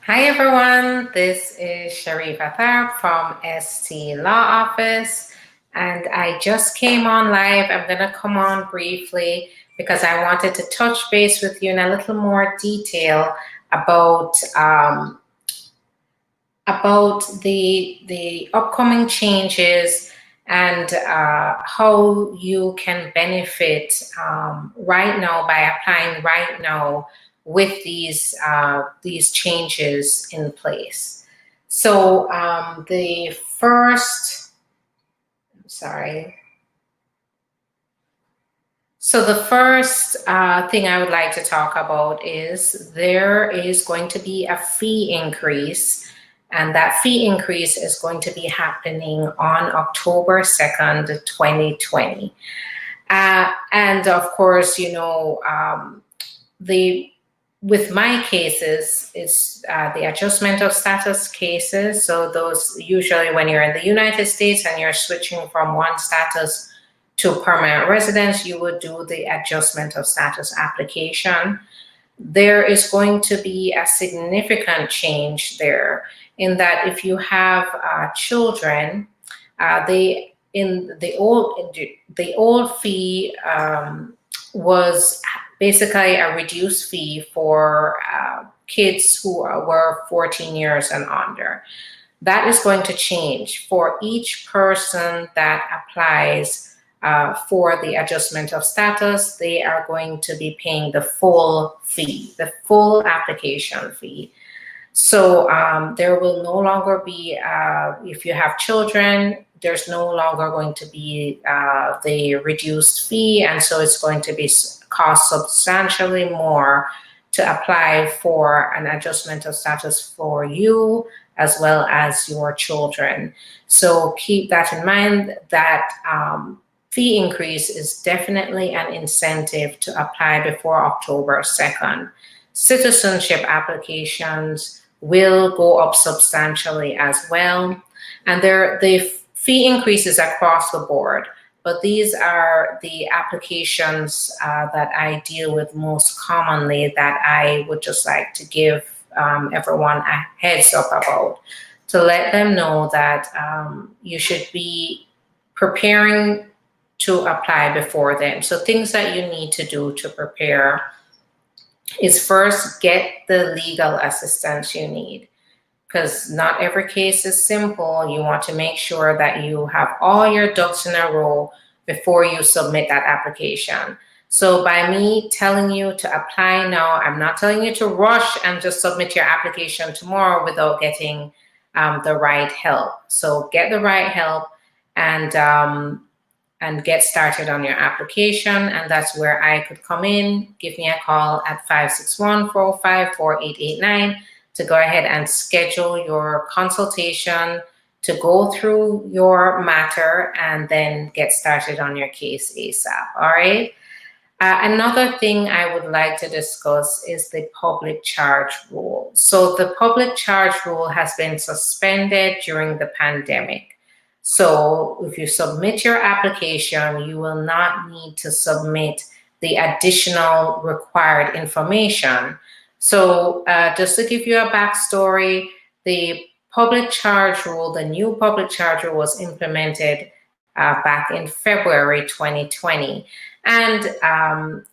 Hi everyone, this is Sharifa Tharp from ST Law Office, and I just came on live. I'm going to come on briefly because I wanted to touch base with you in a little more detail about the upcoming changes and how you can benefit right now by applying right now with these changes in place. So the first, sorry. So the first thing I would like to talk about is there is going to be a fee increase, and that fee increase is going to be happening on October 2nd, 2020. And of course, the with my cases, it's the adjustment of status cases. So those usually when you're in the United States and you're switching from one status to permanent residence, you would do the adjustment of status application. There is going to be a significant change there in that if you have children, they in the old fee was basically a reduced fee for kids who were 14 years and under. That is going to change for each person that applies for the adjustment of status. They are going to be paying the full fee, the full application fee. So there will no longer be, if you have children, there's no longer going to be the reduced fee, and so it's going to be cost substantially more to apply for an adjustment of status for you as well as your children. So keep that in mind, that fee increase is definitely an incentive to apply before October 2nd. Citizenship applications will go up substantially as well. And the fee increases across the board, but these are the applications that I deal with most commonly that I would just like to give everyone a heads up about, to let them know that you should be preparing to apply before then. So things that you need to do to prepare is first get the legal assistance you need, because not every case is simple. You want to make sure that you have all your ducks in a row before you submit that application. So by me telling you to apply now, I'm not telling you to rush and just submit your application tomorrow without getting the right help. So get the right help and get started on your application. And that's where I could come in. Give me a call at 561-405-4889 to go ahead and schedule your consultation to go through your matter and then get started on your case ASAP. All right. Another thing I would like to discuss is the public charge rule. So the public charge rule has been suspended during the pandemic. So if you submit your application, you will not need to submit the additional required information. So just to give you a backstory, the public charge rule, the new public charge rule was implemented back in February 2020. And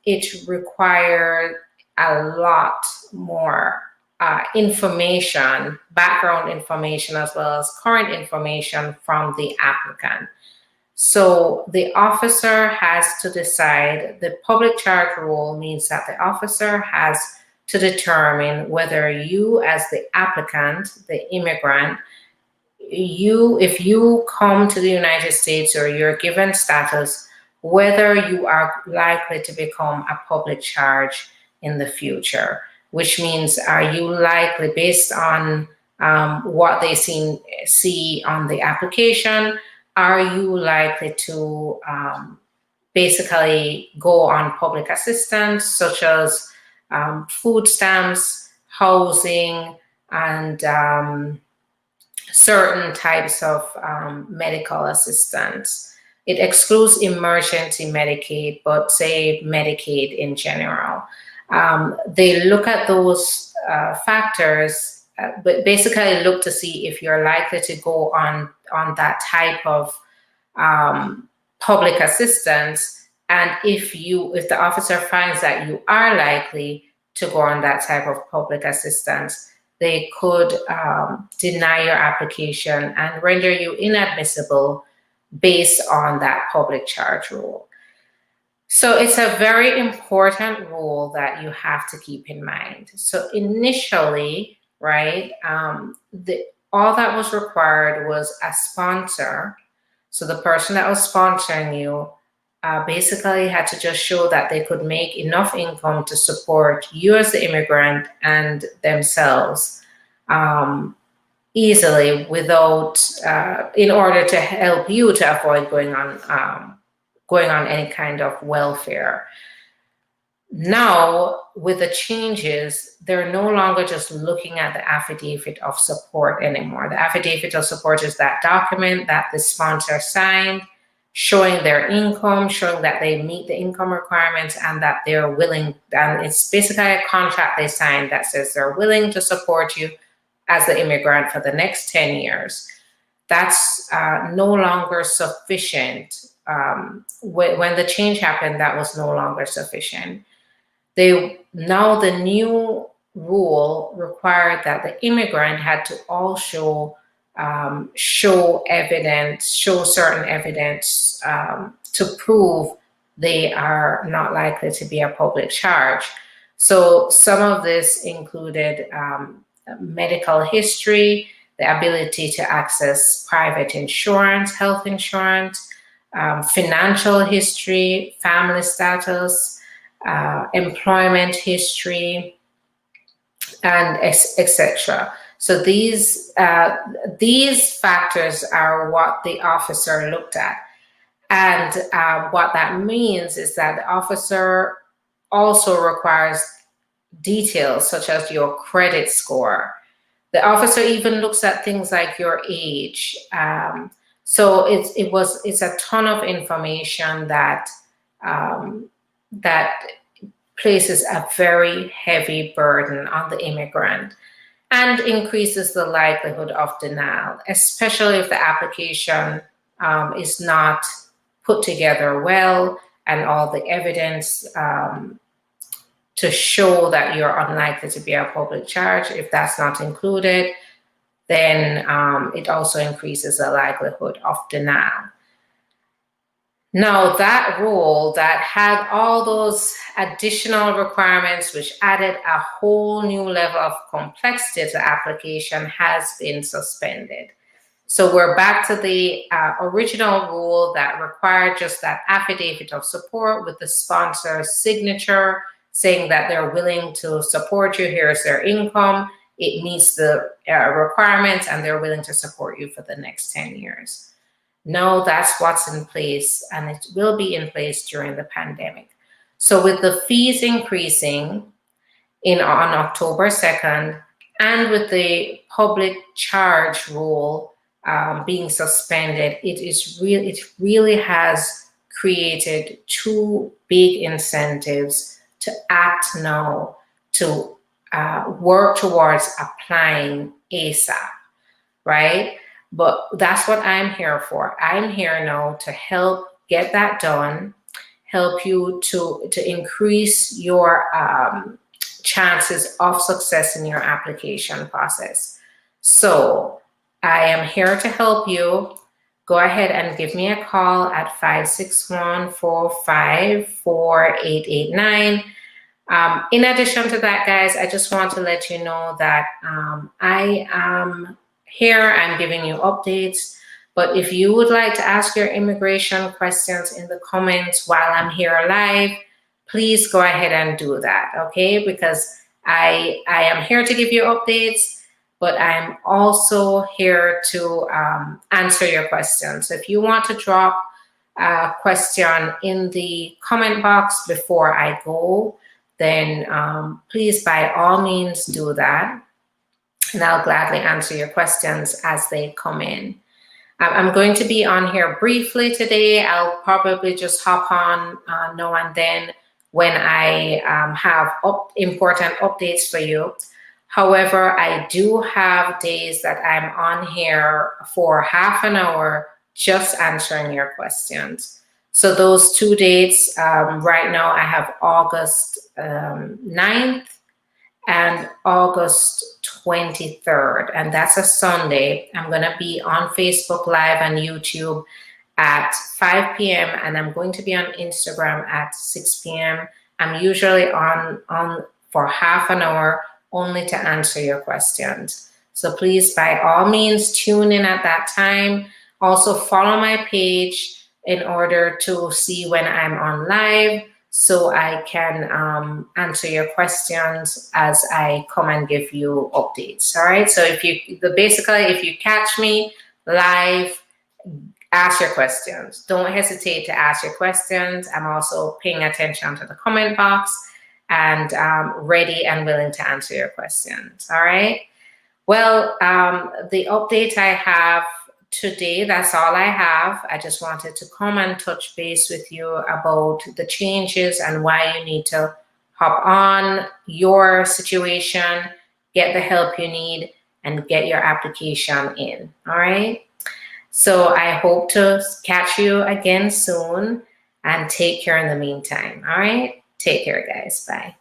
it required a lot more information, background information, as well as current information from the applicant. So the officer has to decide. The public charge rule means that the officer has to determine whether you, as the applicant, the immigrant, if you come to the United States or you're given status, whether you are likely to become a public charge in the future, which means are you likely, based on what they see on the application, are you likely to basically go on public assistance, such as food stamps, housing, and certain types of medical assistance. It excludes emergency Medicaid, but say Medicaid in general. They look at those factors but basically look to see if you're likely to go on that type of public assistance. And if the officer finds that you are likely to go on that type of public assistance, they could deny your application and render you inadmissible based on that public charge rule. So it's a very important rule that you have to keep in mind. So initially, right, all that was required was a sponsor. So the person that was sponsoring you basically had to just show that they could make enough income to support you as the immigrant and themselves easily without, in order to help you to avoid going on any kind of welfare. Now, with the changes, they're no longer just looking at the affidavit of support anymore. The affidavit of support is that document that the sponsor signed, showing their income, showing that they meet the income requirements and that they're willing, and it's basically a contract they signed that says they're willing to support you as the immigrant for the next 10 years. That's no longer sufficient. When the change happened, that was no longer sufficient. Now the new rule required that the immigrant had to also show certain evidence to prove they are not likely to be a public charge. So some of this included medical history, the ability to access private insurance, health insurance, financial history, family status, employment history, and etc. So these factors are what the officer looked at. And what that means is that the officer also requires details such as your credit score. The officer even looks at things like your age. So it's a ton of information that that places a very heavy burden on the immigrant and increases the likelihood of denial, especially if the application is not put together well and all the evidence to show that you're unlikely to be a public charge, if that's not included, then it also increases the likelihood of denial. Now, that rule that had all those additional requirements, which added a whole new level of complexity to the application, has been suspended. So we're back to the original rule that required just that affidavit of support with the sponsor's signature saying that they're willing to support you, here's their income, it meets the requirements, and they're willing to support you for the next 10 years. No, that's what's in place, and it will be in place during the pandemic. So with the fees increasing on October 2nd, and with the public charge rule being suspended, it really has created two big incentives to act now, to work towards applying ASAP, right? But that's what I'm here for. I'm here now to help get that done, help you to increase your chances of success in your application process. So I am here to help you. Go ahead and give me a call at 561-454-8889. In addition to that, guys, I just want to let you know that I am here. I'm giving you updates, but if you would like to ask your immigration questions in the comments while I'm here live, please go ahead and do that, okay? Because I am here to give you updates, but I'm also here to answer your questions. If you want to drop a question in the comment box before I go, then please, by all means, do that. And I'll gladly answer your questions as they come in. I'm going to be on here briefly today. I'll probably just hop on now and then when I have important updates for you. However, I do have days that I'm on here for half an hour just answering your questions. So those 2 dates, right now I have August 9th and August 23rd, and that's a Sunday. I'm going to be on Facebook Live and YouTube at 5 p.m. and I'm going to be on Instagram at 6 p.m. I'm usually on for half an hour only to answer your questions. So please, by all means, tune in at that time. Also follow my page in order to see when I'm on live, so I can answer your questions as I come and give you updates. All right. So if you catch me live, ask your questions. Don't hesitate to ask your questions. I'm also paying attention to the comment box and ready and willing to answer your questions. All right. Well, the update I have today, that's all I have. I just wanted to come and touch base with you about the changes and why you need to hop on your situation, get the help you need, and get your application in. All right. So I hope to catch you again soon, and take care in the meantime. All right. Take care, guys. Bye.